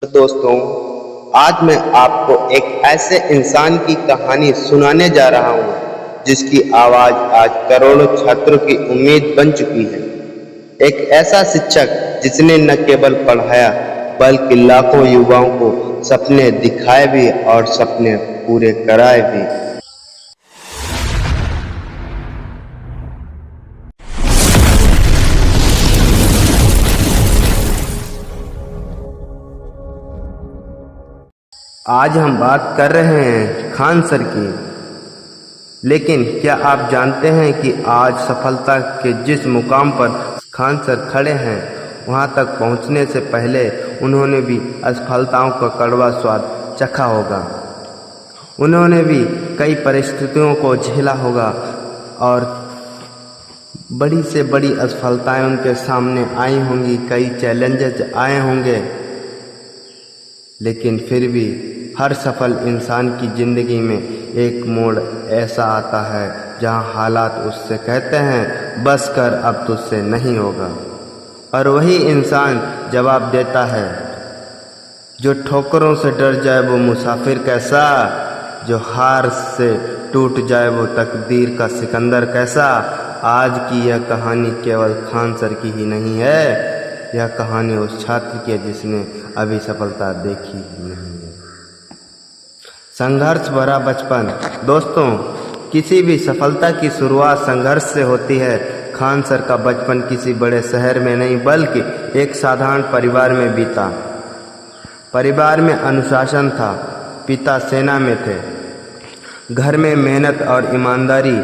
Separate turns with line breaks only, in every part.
दोस्तों, आज मैं आपको एक ऐसे इंसान की कहानी सुनाने जा रहा हूँ जिसकी आवाज आज करोड़ों छात्रों की उम्मीद बन चुकी है। एक ऐसा शिक्षक जिसने न केवल पढ़ाया बल्कि लाखों युवाओं को सपने दिखाए भी और सपने पूरे कराए भी। आज हम बात कर रहे हैं खान सर की। लेकिन क्या आप जानते हैं कि आज सफलता के जिस मुकाम पर खान सर खड़े हैं, वहां तक पहुंचने से पहले उन्होंने भी असफलताओं का कड़वा स्वाद चखा होगा। उन्होंने भी कई परिस्थितियों को झेला होगा और बड़ी से बड़ी असफलताएं उनके सामने आई होंगी, कई चैलेंजेस आए होंगे। लेकिन फिर भी हर सफल इंसान की ज़िंदगी में एक मोड़ ऐसा आता है जहां हालात उससे कहते हैं बस कर, अब तुझसे नहीं होगा। और वही इंसान जवाब देता है, जो ठोकरों से डर जाए वो मुसाफिर कैसा, जो हार से टूट जाए वो तकदीर का सिकंदर कैसा। आज की यह कहानी केवल खान सर की ही नहीं है, यह कहानी उस छात्र की है जिसने अभी सफलता देखी नहीं है। संघर्ष भरा बचपन। दोस्तों, किसी भी सफलता की शुरुआत संघर्ष से होती है। खान सर का बचपन किसी बड़े शहर में नहीं बल्कि एक साधारण परिवार में बीता। परिवार में अनुशासन था, पिता सेना में थे। घर में मेहनत और ईमानदारी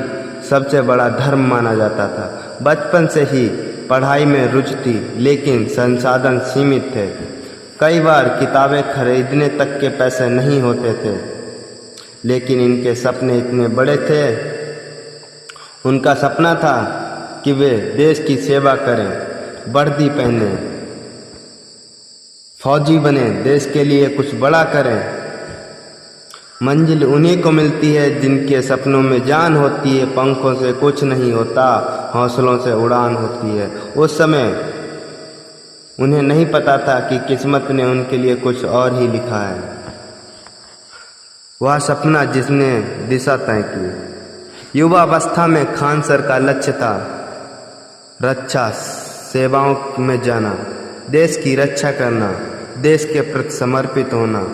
सबसे बड़ा धर्म माना जाता था। बचपन से ही पढ़ाई में रुचि थी, लेकिन संसाधन सीमित थे। कई बार किताबें खरीदने तक के पैसे नहीं होते थे, लेकिन इनके सपने इतने बड़े थे। उनका सपना था कि वे देश की सेवा करें, वर्दी पहने, फौजी बने, देश के लिए कुछ बड़ा करें। मंजिल उन्हीं को मिलती है जिनके सपनों में जान होती है। पंखों से कुछ नहीं होता, हौसलों से उड़ान होती है। उस समय उन्हें नहीं पता था कि किस्मत ने उनके लिए कुछ और ही लिखा है। वह सपना जिसने दिशा तय की। युवावस्था में खान सर का लक्ष्य था रक्षा सेवाओं में जाना, देश की रक्षा करना, देश के प्रति समर्पित होना।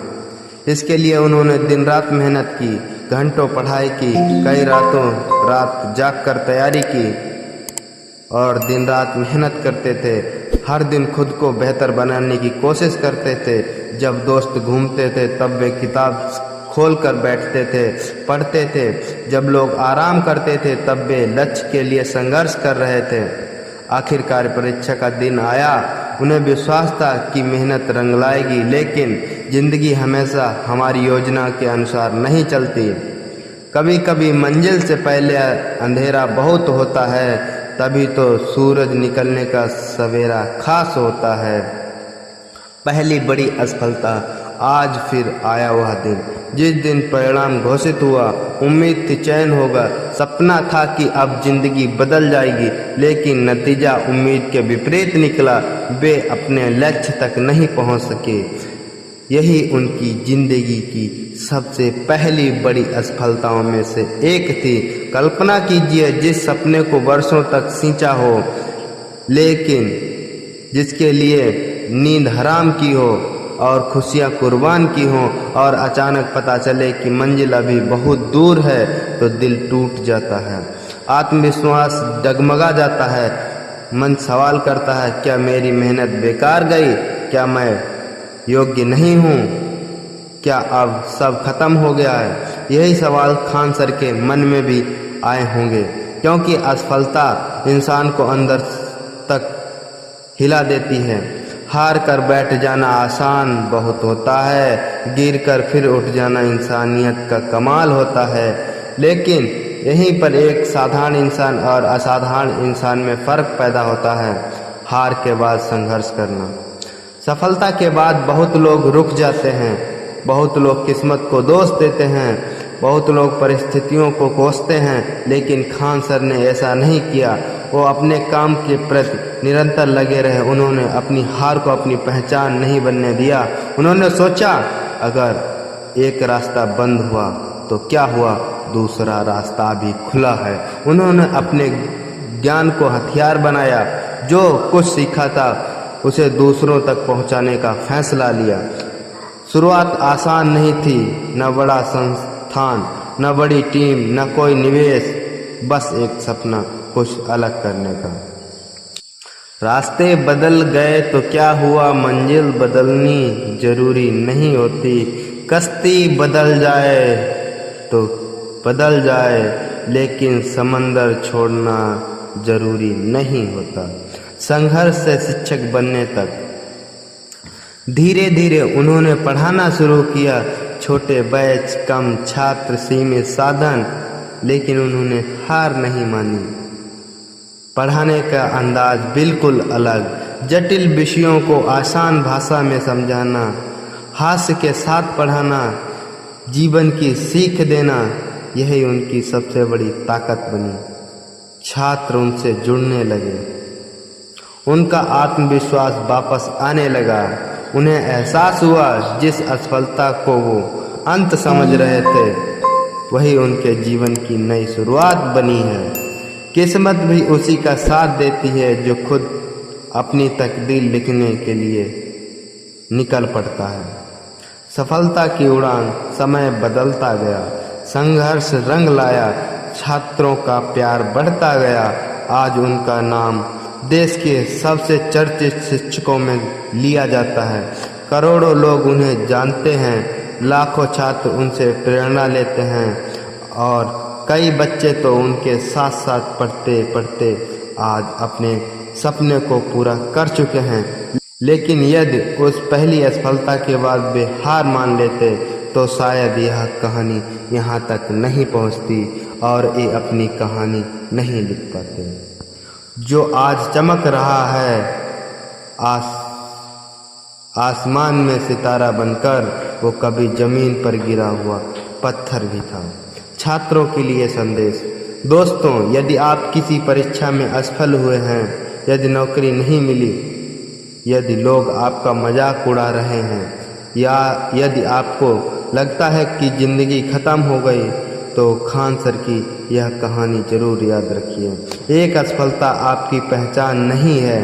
इसके लिए उन्होंने दिन रात मेहनत की, घंटों पढ़ाई की, कई रातों रात जाग कर तैयारी की और दिन रात मेहनत करते थे। हर दिन खुद को बेहतर बनाने की कोशिश करते थे। जब दोस्त घूमते थे तब वे किताब खोल कर बैठते थे, पढ़ते थे। जब लोग आराम करते थे तब वे लक्ष्य के लिए संघर्ष कर रहे थे। आखिरकार परीक्षा का दिन आया। उन्हें विश्वास था कि मेहनत रंग लाएगी, लेकिन जिंदगी हमेशा हमारी योजना के अनुसार नहीं चलती। कभी कभी मंजिल से पहले अंधेरा बहुत होता है, तभी तो सूरज निकलने का सवेरा खास होता है। पहली बड़ी असफलता। आज फिर आया वह दिन जिस दिन परिणाम घोषित हुआ। उम्मीद थी चैन होगा, सपना था कि अब जिंदगी बदल जाएगी, लेकिन नतीजा उम्मीद के विपरीत निकला। वे अपने लक्ष्य तक नहीं पहुंच सके। यही उनकी जिंदगी की सबसे पहली बड़ी असफलताओं में से एक थी। कल्पना कीजिए, जिस सपने को वर्षों तक सींचा हो, लेकिन जिसके लिए नींद हराम की हो और खुशियां कुर्बान की हों, और अचानक पता चले कि मंजिल अभी बहुत दूर है, तो दिल टूट जाता है, आत्मविश्वास डगमगा जाता है। मन सवाल करता है, क्या मेरी मेहनत बेकार गई? क्या मैं योग्य नहीं हूँ? क्या अब सब खत्म हो गया है? यही सवाल खान सर के मन में भी आए होंगे, क्योंकि असफलता इंसान को अंदर तक हिला देती है। हार कर बैठ जाना आसान बहुत होता है, गिर कर फिर उठ जाना इंसानियत का कमाल होता है। लेकिन यहीं पर एक साधारण इंसान और असाधारण इंसान में फ़र्क पैदा होता है। हार के बाद संघर्ष करना। सफलता के बाद बहुत लोग रुक जाते हैं, बहुत लोग किस्मत को दोष देते हैं, बहुत लोग परिस्थितियों को कोसते हैं, लेकिन खान सर ने ऐसा नहीं किया। वो अपने काम के प्रति निरंतर लगे रहे। उन्होंने अपनी हार को अपनी पहचान नहीं बनने दिया। उन्होंने सोचा, अगर एक रास्ता बंद हुआ तो क्या हुआ, दूसरा रास्ता भी खुला है। उन्होंने अपने ज्ञान को हथियार बनाया। जो कुछ सीखा था उसे दूसरों तक पहुंचाने का फैसला लिया। शुरुआत आसान नहीं थी, न बड़ा संस्थान, न बड़ी टीम, न कोई निवेश, बस एक सपना कुछ अलग करने का। रास्ते बदल गए तो क्या हुआ, मंजिल बदलनी जरूरी नहीं होती। कश्ती बदल जाए तो बदल जाए, लेकिन समंदर छोड़ना जरूरी नहीं होता। संघर्ष से शिक्षक बनने तक धीरे धीरे उन्होंने पढ़ाना शुरू किया। छोटे बैच, कम छात्र, सीमित साधन, लेकिन उन्होंने हार नहीं मानी। पढ़ाने का अंदाज बिल्कुल अलग, जटिल विषयों को आसान भाषा में समझाना, हास्य के साथ पढ़ाना, जीवन की सीख देना, यही उनकी सबसे बड़ी ताकत बनी। छात्र उनसे जुड़ने लगे, उनका आत्मविश्वास वापस आने लगा। उन्हें एहसास हुआ जिस असफलता को वो अंत समझ रहे थे वही उनके जीवन की नई शुरुआत बनी है। किस्मत भी उसी का साथ देती है जो खुद अपनी तकदीर लिखने के लिए निकल पड़ता है। सफलता की उड़ान समय बदलता गया, संघर्ष रंग लाया, छात्रों का प्यार बढ़ता गया। आज उनका नाम देश के सबसे चर्चित शिक्षकों में लिया जाता है। करोड़ों लोग उन्हें जानते हैं, लाखों छात्र उनसे प्रेरणा लेते हैं और कई बच्चे तो उनके साथ साथ पढ़ते पढ़ते आज अपने सपने को पूरा कर चुके हैं। लेकिन यदि उस पहली असफलता के बाद वे हार मान लेते तो शायद यह कहानी यहाँ तक नहीं पहुँचती और ये अपनी कहानी नहीं लिख पाते। जो आज चमक रहा है आसमान में सितारा बनकर, वो कभी जमीन पर गिरा हुआ पत्थर भी था। छात्रों के लिए संदेश। दोस्तों, यदि आप किसी परीक्षा में असफल हुए हैं, यदि नौकरी नहीं मिली, यदि लोग आपका मजाक उड़ा रहे हैं, या यदि आपको लगता है कि जिंदगी खत्म हो गई, तो खान सर की यह कहानी जरूर याद रखिए। एक असफलता आपकी पहचान नहीं है,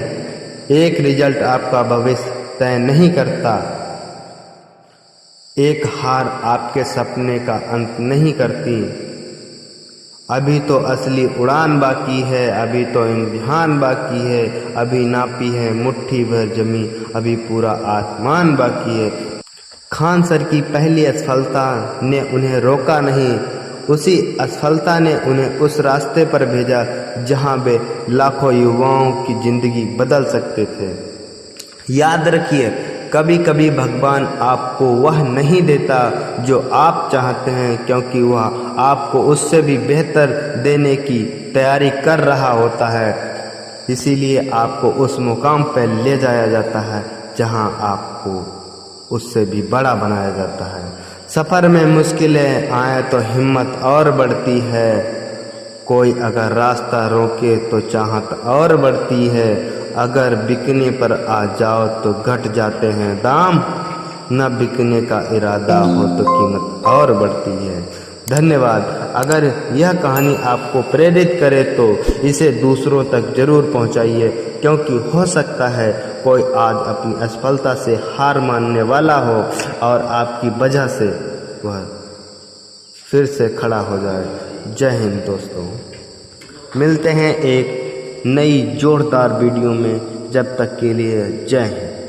एक रिजल्ट आपका भविष्य तय नहीं करता, एक हार आपके सपने का अंत नहीं करती। अभी तो असली उड़ान बाकी है, अभी तो इम्तिहान बाकी है, अभी नापी है मुट्ठी भर जमी, अभी पूरा आसमान बाकी है। खान सर की पहली असफलता ने उन्हें रोका नहीं, उसी असफलता ने उन्हें उस रास्ते पर भेजा जहां वे लाखों युवाओं की जिंदगी बदल सकते थे। याद रखिए, कभी कभी भगवान आपको वह नहीं देता जो आप चाहते हैं, क्योंकि वह आपको उससे भी बेहतर देने की तैयारी कर रहा होता है। इसीलिए आपको उस मुकाम पर ले जाया जाता है जहां आपको उससे भी बड़ा बनाया जाता है। सफ़र में मुश्किलें आए तो हिम्मत और बढ़ती है, कोई अगर रास्ता रोके तो चाहत और बढ़ती है, अगर बिकने पर आ जाओ तो घट जाते हैं दाम, न बिकने का इरादा हो तो कीमत और बढ़ती है। धन्यवाद। अगर यह कहानी आपको प्रेरित करे तो इसे दूसरों तक जरूर पहुंचाइए, क्योंकि हो सकता है कोई आज अपनी असफलता से हार मानने वाला हो और आपकी वजह से वह फिर से खड़ा हो जाए। जय हिंद दोस्तों, मिलते हैं एक नई जोरदार वीडियो में, जब तक के लिए जय हिंद।